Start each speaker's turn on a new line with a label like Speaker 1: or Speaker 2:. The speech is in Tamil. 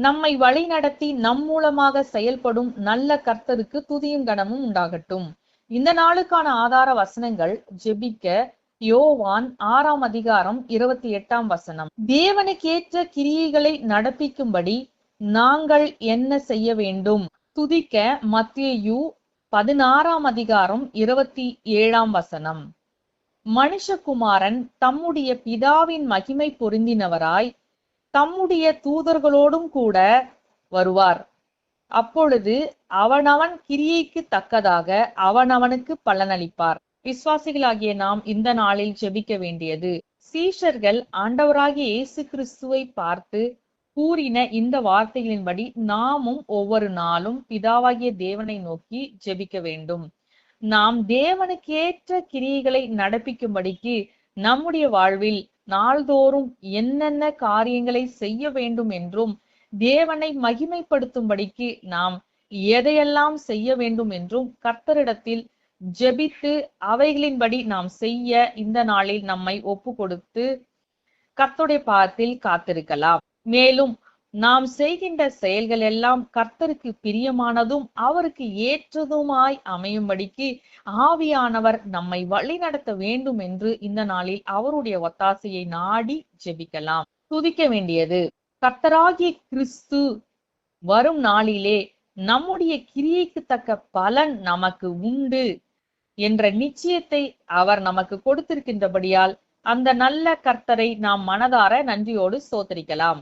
Speaker 1: நம்மை வழிநடத்தி நம் மூலமாக செயல்படும் நல்ல கர்த்தருக்கு துதியும் கனமும் உண்டாகட்டும். இந்த நாளுக்கான ஆதார வசனங்கள் ஜெபிக்க யோவான் 6ஆம் அதிகாரம் 28ஆம் வசனம். தேவனுக்கேற்ற கிரியைகளை நடப்பிக்கும்படி நாங்கள் என்ன செய்ய வேண்டும்? துதிக்க மத்தேயு 16ஆம் அதிகாரம் 27ஆம் வசனம். மனுஷகுமாரன் தம்முடைய பிதாவின் மகிமை பொருந்தினவராய் தம்முடைய தூதர்களோடும் கூட வருவார். அப்பொழுது அவனவன் கிரியைக்கு தக்கதாக அவனவனுக்கு பலனளிப்பார். விசுவாசிகளாகிய நாம் இந்த நாளில் ஜெபிக்க வேண்டியது, சீஷர்கள் ஆண்டவராகிய இயேசு கிறிஸ்துவை பார்த்து கூறின இந்த வார்த்தைகளின்படி நாமும் ஒவ்வொரு நாளும் பிதாவாகிய தேவனை நோக்கி ஜெபிக்க வேண்டும். நாம் தேவனுக்கேற்ற கிரியைகளை நடப்பிக்கும்படிக்கு நம்முடைய வாழ்வில் நாள்தோறும் என்னென்ன காரியங்களை செய்ய வேண்டும் என்றும் தேவனை மகிமைப்படுத்தும்படிக்கு நாம் எதையெல்லாம் செய்ய வேண்டும் என்றும் கர்த்தரிடத்தில் ஜெபித்து அவைகளின்படி நாம் செய்ய இந்த நாளில் நம்மை ஒப்பு கொடுத்து கர்த்தருடைய பாதத்தில் காத்திருக்கலாம். மேலும் நாம் செய்கின்ற செயல்கள் எல்லாம் கர்த்தருக்கு பிரியமானதும் அவருக்கு ஏற்றதுமாய் அமையும்படிக்கு ஆவியானவர் நம்மை வழி நடத்த வேண்டும் என்று இந்த நாளில் அவருடைய ஒத்தாசையை நாடி ஜெபிக்கலாம். துதிக்க வேண்டியது, கர்த்தராகிய கிறிஸ்து வரும் நாளிலே நம்முடைய கிரியைக்கு தக்க பலன் நமக்கு உண்டு என்ற நிச்சயத்தை அவர் நமக்கு கொடுத்திருக்கின்றபடியால் அந்த நல்ல கர்த்தரை நாம் மனதார நன்றியோடு ஸ்தோத்திரிக்கலாம்.